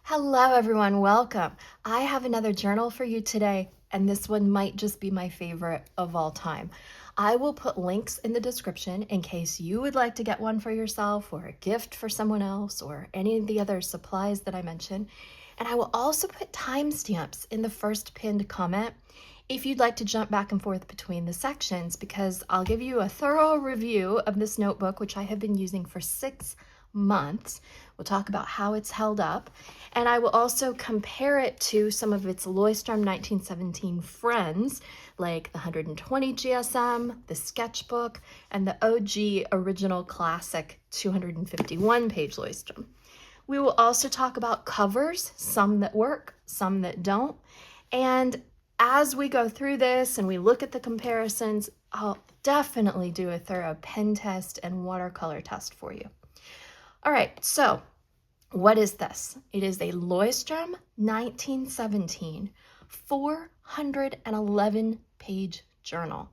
Hello everyone, welcome. I have another journal for you today, and this one might just be my favorite of all time. I will put links in the description in case you would like to get one for yourself or a gift for someone else or any of the other supplies that I mentioned. And I will also put timestamps in the first pinned comment if you'd like to jump back and forth between the sections, because I'll give you a thorough review of this notebook, which I have been using for 6 months. We'll talk about how it's held up, and I will also compare it to some of its Leuchtturm 1917 friends, like the 120 GSM, the sketchbook, and the OG original classic 251 page Leuchtturm. We will also talk about covers, some that work, some that don't, and as we go through this and we look at the comparisons, I'll definitely do a thorough pen test and watercolor test for you. All right, so what is this? It is a Leuchtturm 1917 411 page journal.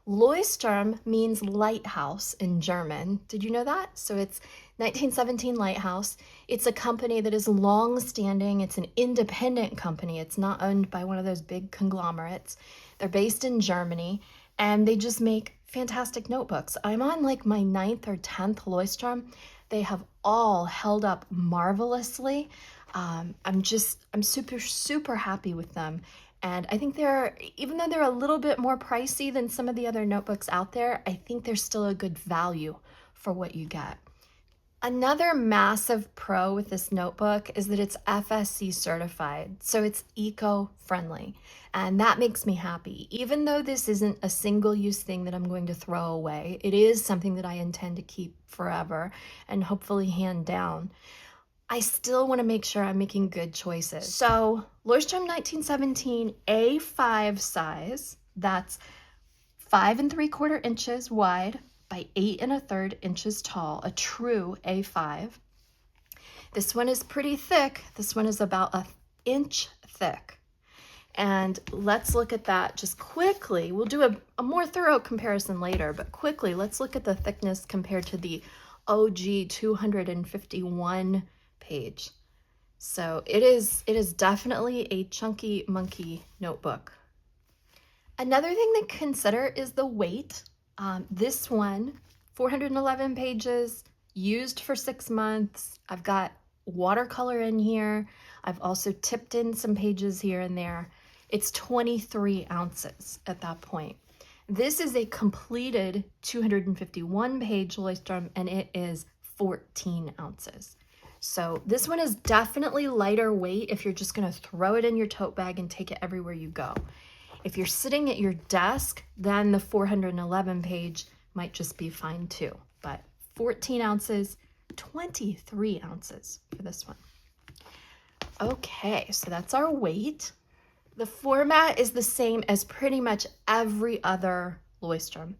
Leuchtturm means lighthouse in German. Did you know that? So it's 1917 Lighthouse. It's a company that is long-standing. It's an independent company. It's not owned by one of those big conglomerates. They're based in Germany, and they just make fantastic notebooks. I'm on like my 9th or 10th Leuchtturm. They have all held up marvelously. I'm super happy with them. And I think even though they're a little bit more pricey than some of the other notebooks out there, I think they're still a good value for what you get. Another massive pro with this notebook is that it's FSC certified, so it's eco-friendly, and that makes me happy. Even though this isn't a single-use thing that I'm going to throw away, it is something that I intend to keep forever and hopefully hand down. I still want to make sure I'm making good choices. So Leuchtturm 1917 A5 size, that's 5 3/4 inches wide by 8 1/3 inches tall, a true A5. This one is pretty thick. This one is about 1 inch thick. And let's look at that just quickly. We'll do a more thorough comparison later, but quickly, let's look at the thickness compared to the OG 251 page. So it is definitely a chunky monkey notebook. Another thing to consider is the weight. This one, 411 pages, used for 6 months. I've got watercolor in here. I've also tipped in some pages here and there. It's 23 ounces at that point. This is a completed 251 page Leuchtturm, and it is 14 ounces. So this one is definitely lighter weight if you're just gonna throw it in your tote bag and take it everywhere you go. If you're sitting at your desk, then the 411 page might just be fine too. But 14 ounces, 23 ounces for this one. Okay, so that's our weight. The format is the same as pretty much every other Leuchtturm.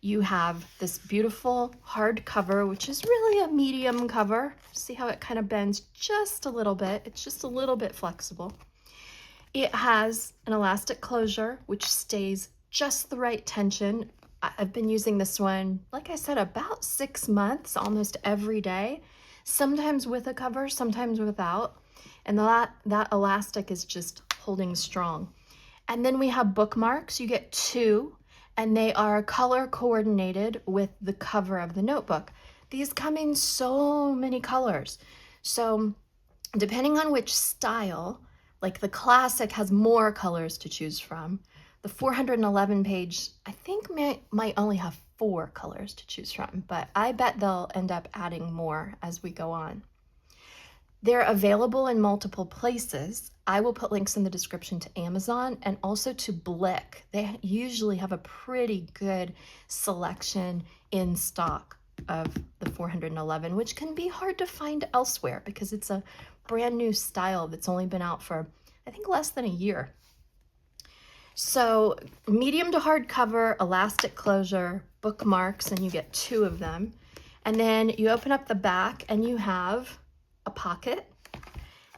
You have this beautiful hard cover, which is really a medium cover. See how it kind of bends just a little bit. It's just a little bit flexible. It has an elastic closure, which stays just the right tension. I've been using this one, like I said, about 6 months, almost every day, sometimes with a cover, sometimes without. And that elastic is just holding strong. And then we have bookmarks. You get 2, and they are color coordinated with the cover of the notebook. These come in so many colors. So depending on which style, like the classic has more colors to choose from. The 411 page, I think might only have 4 colors to choose from, but I bet they'll end up adding more as we go on. They're available in multiple places. I will put links in the description to Amazon and also to Blick. They usually have a pretty good selection in stock of the 411, which can be hard to find elsewhere because it's a brand new style that's only been out for, I think, less than a year. So medium to hard cover, elastic closure, bookmarks, and you get 2 of them. And then you open up the back and you have a pocket.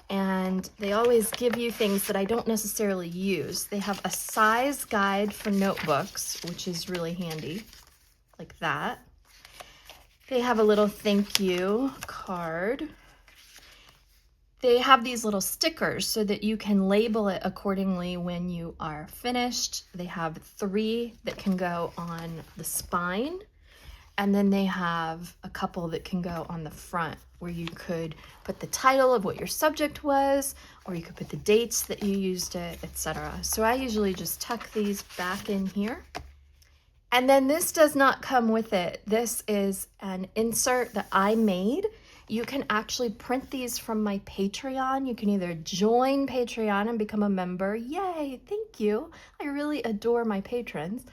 And they always give you things that I don't necessarily use. They have a size guide for notebooks, which is really handy, like that. They have a little thank you card. They have these little stickers so that you can label it accordingly when you are finished. They have 3 that can go on the spine, and then they have a couple that can go on the front where you could put the title of what your subject was, or you could put the dates that you used it, etc. So I usually just tuck these back in here. And then this does not come with it. This is an insert that I made. You can actually print these from my Patreon. You can either join Patreon and become a member. Yay, thank you. I really adore my patrons.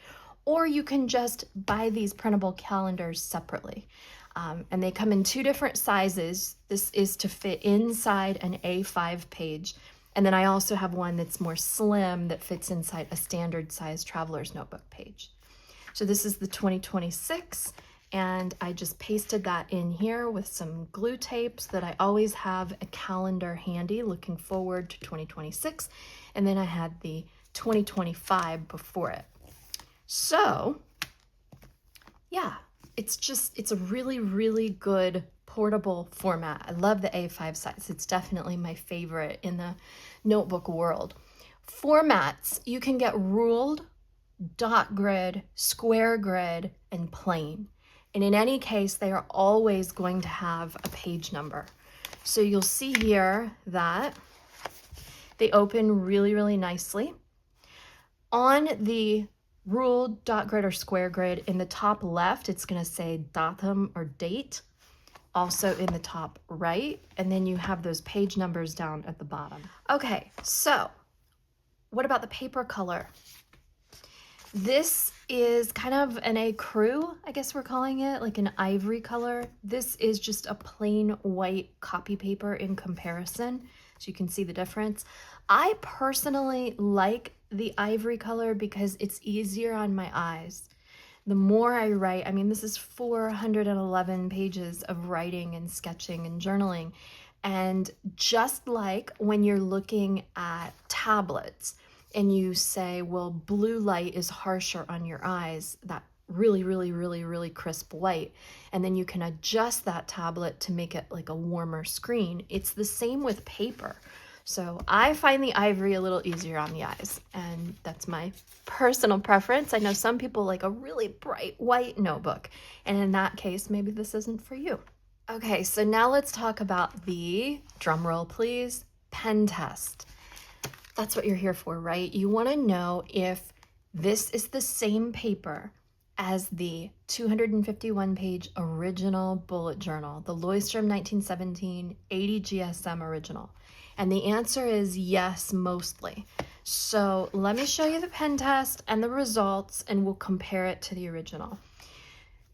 Or you can just buy these printable calendars separately. And they come in 2 different sizes. This is to fit inside an A5 page. And then I also have one that's more slim that fits inside a standard size traveler's notebook page. So this is the 2026, and I just pasted that in here with some glue tape so that I always have a calendar handy looking forward to 2026. And then I had the 2025 before it. So yeah, it's a really, really good portable format. I love the A5 size. It's definitely my favorite in the notebook world. Formats, you can get ruled, dot grid, square grid, and plain. And in any case, they are always going to have a page number. So you'll see here that they open really, really nicely. On the ruled, dot grid, or square grid, in the top left, it's going to say datum or date. Also in the top right, and then you have those page numbers down at the bottom. Okay, so what about the paper color? This is kind of an ecru, I guess we're calling it, like an ivory color. This is just a plain white copy paper in comparison, so you can see the difference. I personally like the ivory color because it's easier on my eyes. The more I write, I mean, this is 411 pages of writing and sketching and journaling. And just like when you're looking at tablets, and you say, well, blue light is harsher on your eyes, that really, really, really, really crisp white, and then you can adjust that tablet to make it like a warmer screen. It's the same with paper. So I find the ivory a little easier on the eyes, and that's my personal preference. I know some people like a really bright white notebook, and in that case, maybe this isn't for you. Okay, so now let's talk about the, drumroll please, pen test. That's what you're here for, right? You want to know if this is the same paper as the 251-page original bullet journal, the Leuchtturm 1917 80 GSM original. And the answer is yes, mostly. So let me show you the pen test and the results, and we'll compare it to the original.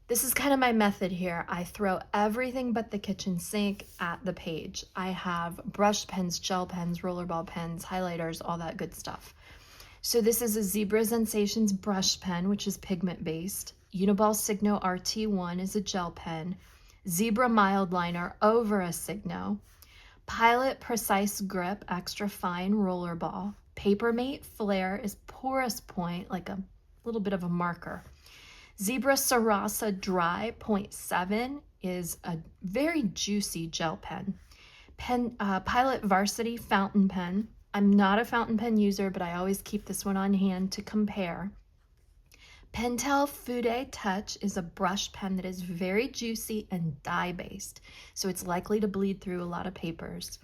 This is kind of my method here. I throw everything but the kitchen sink at the page. I have brush pens, gel pens, rollerball pens, highlighters, all that good stuff. So this is a Zebra Sensations brush pen, which is pigment-based. Uniball Signo RT1 is a gel pen. Zebra Mild Liner over a Signo. Pilot Precise Grip Extra Fine Rollerball. Papermate Flare is porous point, like a little bit of a marker. Zebra Sarasa Dry 0.7 is a very juicy gel pen. Pilot Varsity Fountain Pen. I'm not a fountain pen user, but I always keep this one on hand to compare. Pentel Fude Touch is a brush pen that is very juicy and dye-based, so it's likely to bleed through a lot of papers.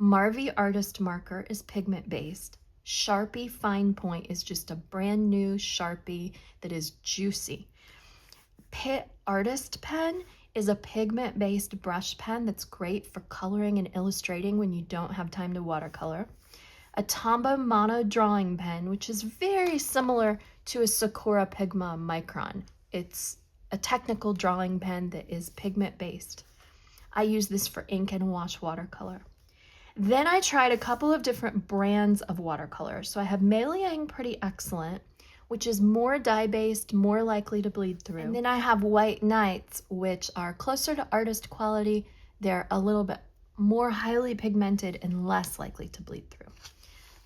Marvy Artist Marker is pigment-based. Sharpie Fine Point is just a brand new Sharpie that is juicy. Pitt Artist Pen is a pigment-based brush pen that's great for coloring and illustrating when you don't have time to watercolor. A Tombow Mono Drawing Pen, which is very similar to a Sakura Pigma Micron. It's a technical drawing pen that is pigment-based. I use this for ink and wash watercolor. Then I tried a couple of different brands of watercolors. So I have Meliang Pretty Excellent, which is more dye-based, more likely to bleed through. And then I have White Nights, which are closer to artist quality. They're a little bit more highly pigmented and less likely to bleed through.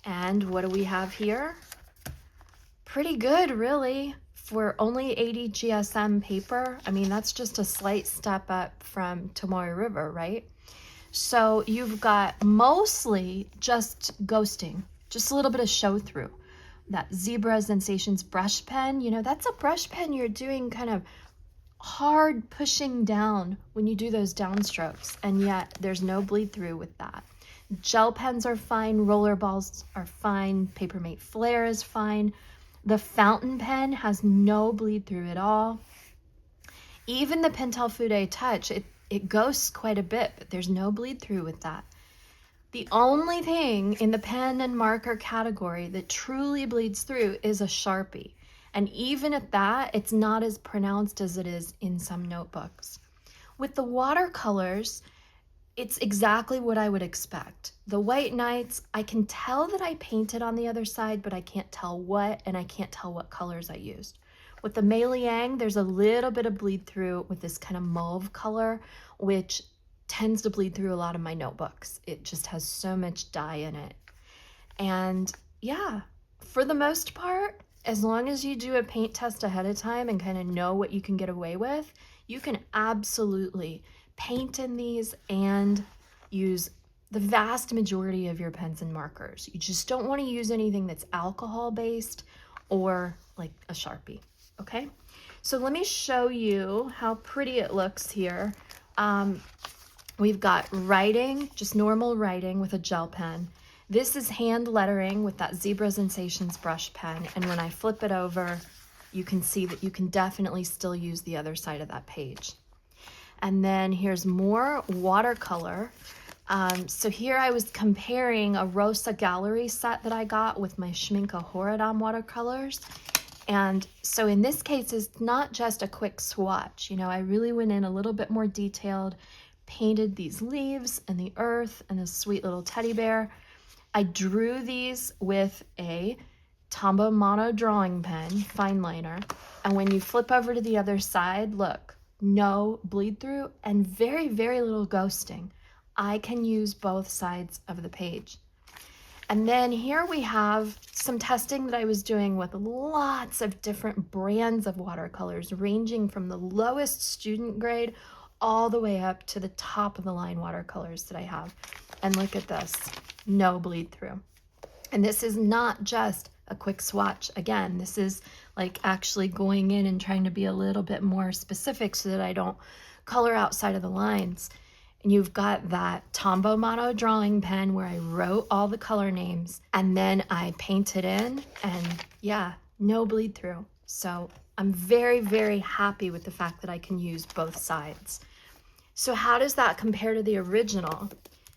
And what do we have here? Pretty good, really, for only 80 GSM paper. I mean, that's just a slight step up from Tomoe River, right? So you've got mostly just ghosting, just a little bit of show through. That Zebra Sensations brush pen, you know, that's a brush pen you're doing kind of hard pushing down when you do those downstrokes, and yet there's no bleed through with that. Gel pens are fine, roller balls are fine, Papermate Flare is fine. The fountain pen has no bleed through at all. Even the Pentel Fude Touch, it ghosts quite a bit, but there's no bleed through with that. The only thing in the pen and marker category that truly bleeds through is a Sharpie. And even at that, it's not as pronounced as it is in some notebooks. With the watercolors, it's exactly what I would expect. The White Nights, I can tell that I painted on the other side, but I can't tell what, and I can't tell what colors I used. With the Mei Liang, there's a little bit of bleed through with this kind of mauve color, which tends to bleed through a lot of my notebooks. It just has so much dye in it. And yeah, for the most part, as long as you do a paint test ahead of time and kind of know what you can get away with, you can absolutely paint in these and use the vast majority of your pens and markers. You just don't want to use anything that's alcohol based or like a Sharpie, okay? So let me show you how pretty it looks here. We've got writing, just normal writing with a gel pen. This is hand lettering with that Zebra Sensations brush pen. And when I flip it over, you can see that you can definitely still use the other side of that page. And then here's more watercolor. So here I was comparing a Rosa Gallery set that I got with my Schmincke Horadam watercolors. And so in this case, it's not just a quick swatch. You know, I really went in a little bit more detailed, painted these leaves and the earth and a sweet little teddy bear. I drew these with a Tombow Mono drawing pen, fine liner. And when you flip over to the other side, look, no bleed through and very, very little ghosting. I can use both sides of the page. And then here we have some testing that I was doing with lots of different brands of watercolors, ranging from the lowest student grade all the way up to the top of the line watercolors that I have. And look at this, no bleed through. And this is not just a quick swatch. Again, this is like actually going in and trying to be a little bit more specific so that I don't color outside of the lines. And you've got that Tombow Mono drawing pen where I wrote all the color names and then I painted in, and yeah, no bleed through. So I'm very, very happy with the fact that I can use both sides. So how does that compare to the original?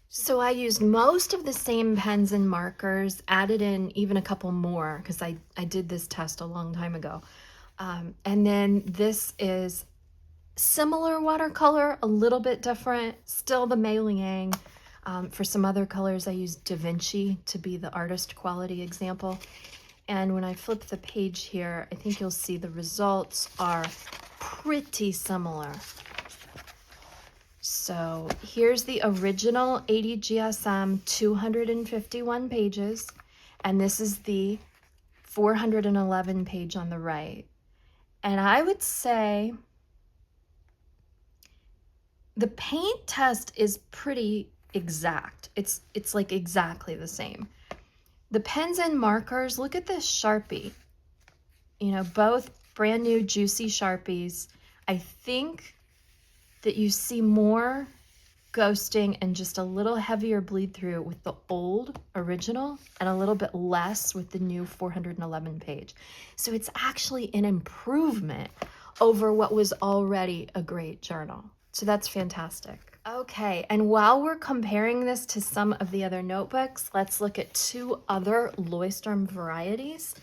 So I used most of the same pens and markers, added in even a couple more because I did this test a long time ago. And then this is similar watercolor, a little bit different, still the Mei Liang. For some other colors, I used Da Vinci to be the artist quality example. And when I flip the page here, I think you'll see the results are pretty similar. So here's the original 80 GSM, 251 pages, and this is the 411 page on the right. And I would say the paint test is pretty exact. It's like exactly the same. The pens and markers, look at this Sharpie. You know, both brand new juicy Sharpies. I think that you see more ghosting and just a little heavier bleed through with the old original and a little bit less with the new 411 page. So it's actually an improvement over what was already a great journal. So that's fantastic. Okay, and while we're comparing this to some of the other notebooks, let's look at two other Leuchtturm varieties.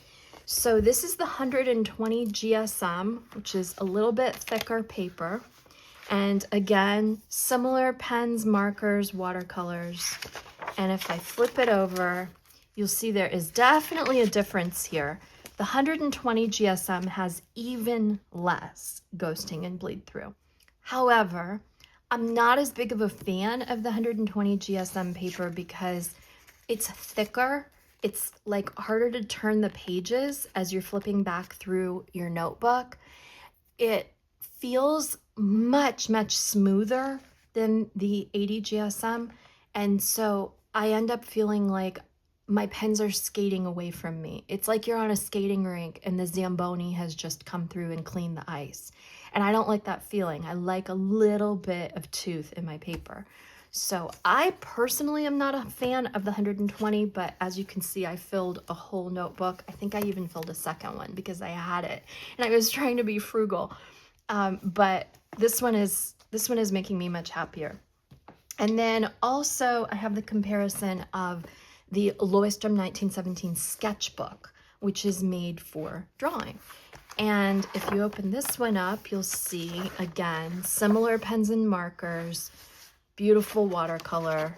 So this is the 120 GSM, which is a little bit thicker paper. And again, similar pens, markers, watercolors. And if I flip it over, you'll see there is definitely a difference here. The 120 GSM has even less ghosting and bleed through. However, I'm not as big of a fan of the 120 GSM paper because it's thicker. It's like harder to turn the pages as you're flipping back through your notebook. It feels much, much smoother than the 80 GSM. And so I end up feeling like my pens are skating away from me. It's like you're on a skating rink and the Zamboni has just come through and cleaned the ice. And I don't like that feeling. I like a little bit of tooth in my paper. So I personally am not a fan of the 120, but as you can see, I filled a whole notebook. I think I even filled a second one because I had it and I was trying to be frugal. But this one is making me much happier. And then also I have the comparison of the Leuchtturm 1917 sketchbook, which is made for drawing. And if you open this one up, you'll see, again, similar pens and markers, beautiful watercolor.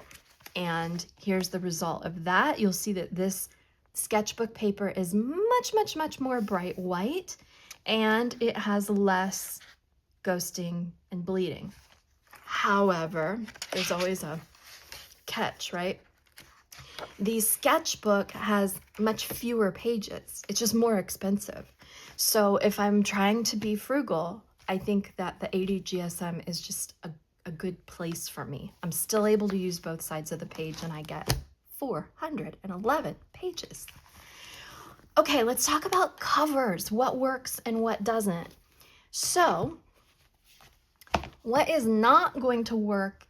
And here's the result of that. You'll see that this sketchbook paper is much more bright white, and it has less ghosting and bleeding. However, there's always a catch, right? The sketchbook has much fewer pages. It's just more expensive. So if I'm trying to be frugal, I think that the 80 GSM is just a good place for me. I'm still able to use both sides of the page and I get 411 pages. Okay, let's talk about covers, what works and what doesn't. So what is not going to work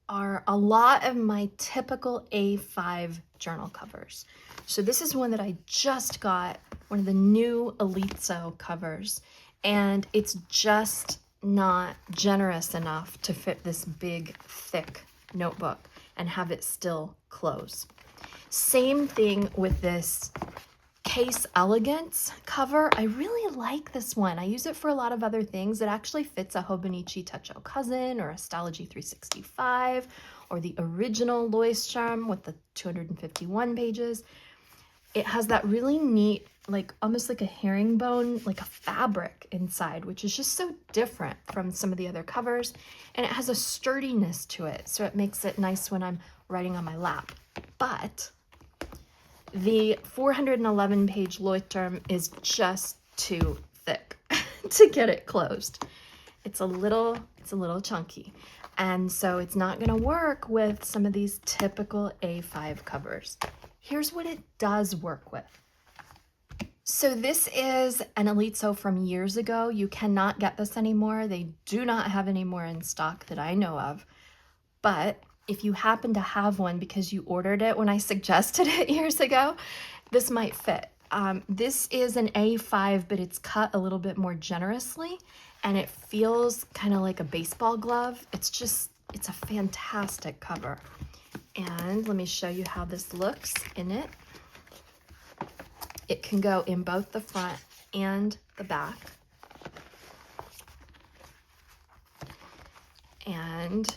are a lot of my typical A5 journal covers. So this is one that I just got, one of the new Elegance covers, and it's just not generous enough to fit this big, thick notebook and have it still close. Same thing with this Case Elegance cover. I really like this one. I use it for a lot of other things. It actually fits a Hobonichi Techo Cousin or a Stalogy 365 or the original Leuchtturm with the 251 pages. It has that really neat, like almost like a herringbone, like a fabric inside, which is just so different from some of the other covers. And it has a sturdiness to it, so it makes it nice when I'm writing on my lap. But the 411 page Leuchtturm is just too thick to get it closed. It's a little chunky. And so it's not going to work with some of these typical A5 covers. Here's what it does work with. So this is an Elegance from years ago. You cannot get this anymore. They do not have any more in stock that I know of. But if you happen to have one because you ordered it when I suggested it years ago, this might fit. This is an A5, but it's cut a little bit more generously, and it feels kind of like a baseball glove. It's a fantastic cover. And let me show you how this looks in it. It can go in both the front and the back. And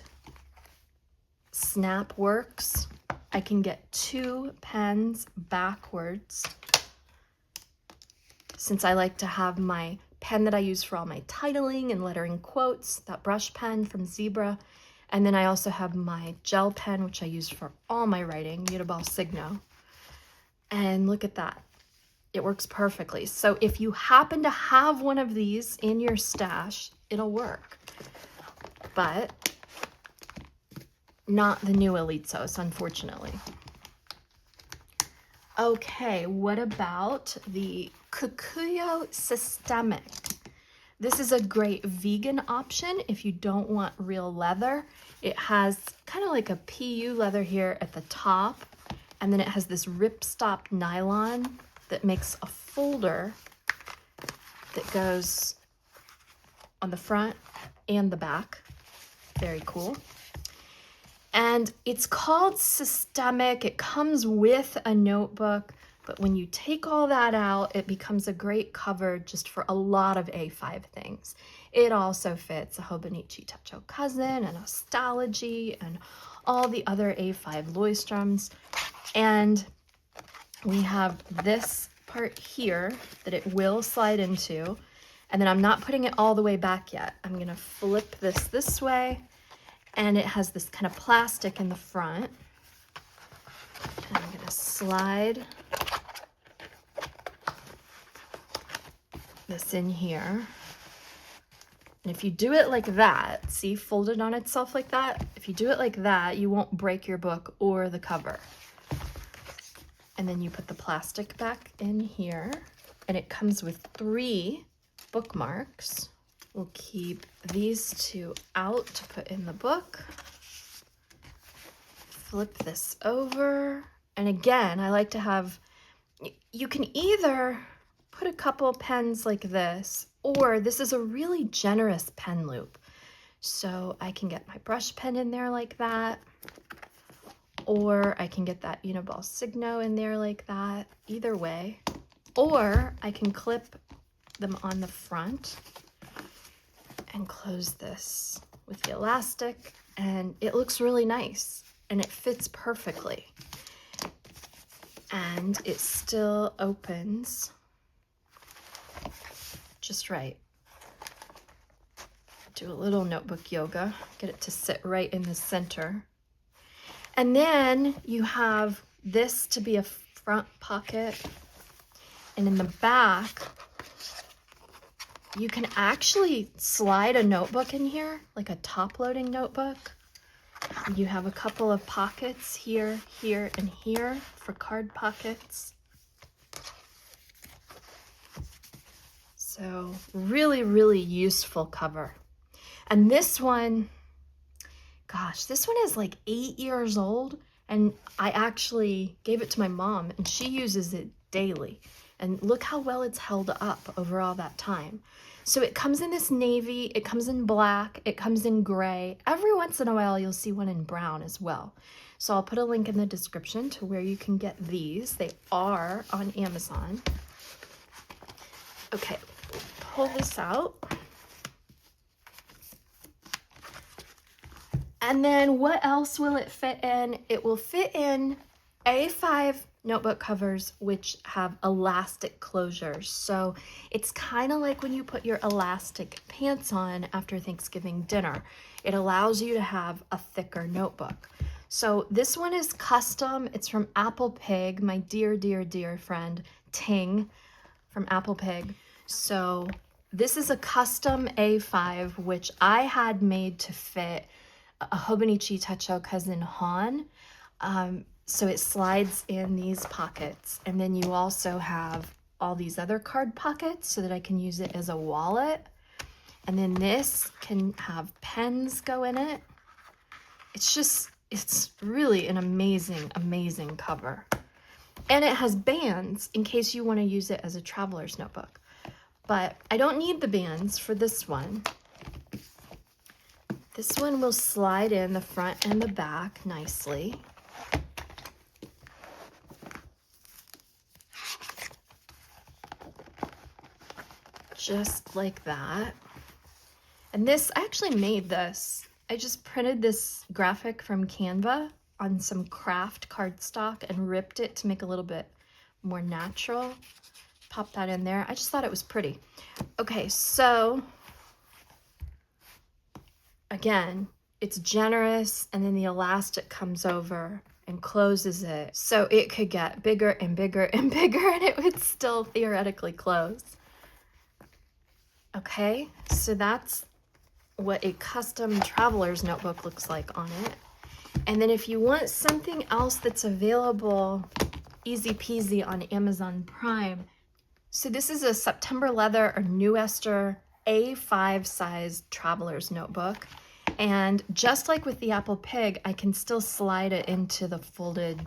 snap works. I can get 2 pens backwards, since I like to have my pen that I use for all my titling and lettering quotes, that brush pen from Zebra. And then I also have my gel pen, which I use for all my writing, Mutabal Signo. And look at that. It works perfectly. So if you happen to have one of these in your stash, it'll work. But not the new Elegance, unfortunately. Okay, what about the Kikuyo Systemic? This is a great vegan option if you don't want real leather. It has kind of like a PU leather here at the top, and then it has this ripstop nylon that makes a folder that goes on the front and the back. Very cool. And it's called Systemic. It comes with a notebook, but when you take all that out, it becomes a great cover just for a lot of A5 things. It also fits a Hobonichi Techo Cousin and a Stalogy and all the other A5 Leuchtturms. And we have this part here that it will slide into. And then I'm not putting it all the way back yet. I'm gonna flip this way. And it has this kind of plastic in the front. And I'm gonna slide this in here. And if you do it like that, see, folded on itself like that, if you do it like that, you won't break your book or the cover. And then you put the plastic back in here, and it comes with 3 bookmarks. We'll keep these 2 out to put in the book. Flip this over. And again, I like to have, you can either put a couple pens like this, or this is a really generous pen loop. So I can get my brush pen in there like that, or I can get that Uniball Signo in there like that, either way. Or I can clip them on the front and close this with the elastic, and it looks really nice and it fits perfectly. And it still opens just right. Do a little notebook yoga, get it to sit right in the center. And then you have this to be a front pocket, and in the back, you can actually slide a notebook in here, like a top-loading notebook. You have a couple of pockets here, here, and here for card pockets. So really, really useful cover. And this one, gosh, this one is like 8 years old, and I actually gave it to my mom, and she uses it daily. And look how well it's held up over all that time. So it comes in this navy, it comes in black, it comes in gray. Every once in a while, you'll see one in brown as well. So I'll put a link in the description to where you can get these. They are on Amazon. Okay, pull this out. And then what else will it fit in? It will fit in A5 notebook covers, which have elastic closures. So it's kind of like when you put your elastic pants on after Thanksgiving dinner. It allows you to have a thicker notebook. So this one is custom. It's from Apple Pig, my dear, dear, dear friend, Ting from Apple Pig. So this is a custom A5, which I had made to fit a Hobonichi Techo cousin Han. So it slides in these pockets, and then you also have all these other card pockets so that I can use it as a wallet. And then this can have pens go in it. It's really an amazing, amazing cover. And it has bands in case you want to use it as a traveler's notebook. But I don't need the bands for this one. This one will slide in the front and the back nicely. Just like that. And this, I actually made this. I just printed this graphic from Canva on some craft cardstock and ripped it to make a little bit more natural. Pop that in there. I just thought it was pretty. Okay, so again, it's generous, and then the elastic comes over and closes it. So it could get bigger and bigger and bigger, and it would still theoretically close. Okay, so that's what a custom traveler's notebook looks like on it. And then if you want something else that's available easy peasy on Amazon Prime, so this is a September leather or New Ester A5 size traveler's notebook. And just like with the Apple Pig, I can still slide it into the folded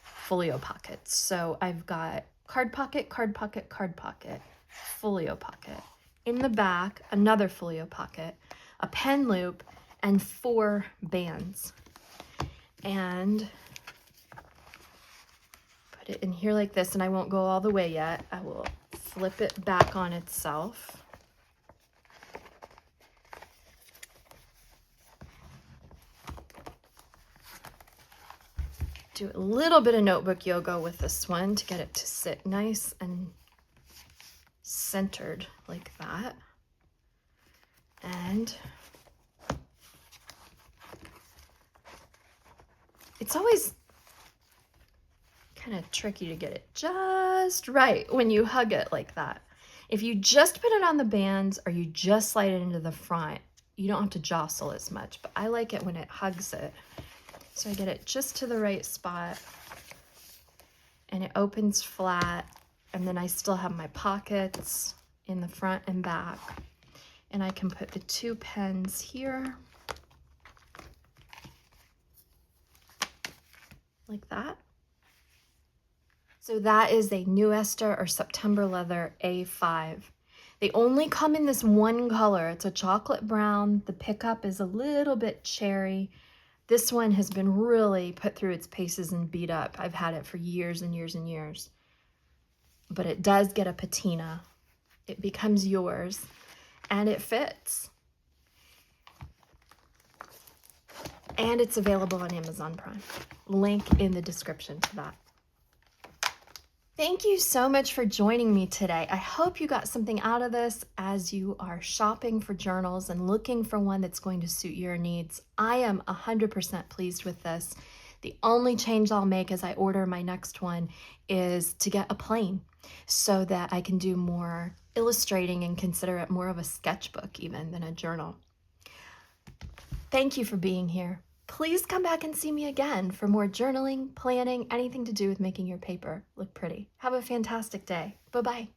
folio pockets. So I've got card pocket, card pocket, card pocket, folio pocket. In the back, another folio pocket, a pen loop, and 4 bands. And put it in here like this, and I won't go all the way yet. I will flip it back on itself. Do a little bit of notebook yoga with this one to get it to sit nice and centered like that. And it's always kind of tricky to get it just right when you hug it like that. If you just put it on the bands or you just slide it into the front, you don't have to jostle as much, but I like it when it hugs it. So I get it just to the right spot and it opens flat, and then I still have my pockets in the front and back. And I can put the 2 pens here, like that. So that is a New Ester or September Leather A5. They only come in this one color. It's a chocolate brown. The pickup is a little bit cherry. This one has been really put through its paces and beat up. I've had it for years and years and years. But it does get a patina. It becomes yours, and it fits. And it's available on Amazon Prime. Link in the description to that. Thank you so much for joining me today. I hope you got something out of this as you are shopping for journals and looking for one that's going to suit your needs. I am 100% pleased with this. The only change I'll make as I order my next one is to get a plane so that I can do more illustrating and consider it more of a sketchbook even than a journal. Thank you for being here. Please come back and see me again for more journaling, planning, anything to do with making your paper look pretty. Have a fantastic day. Bye-bye.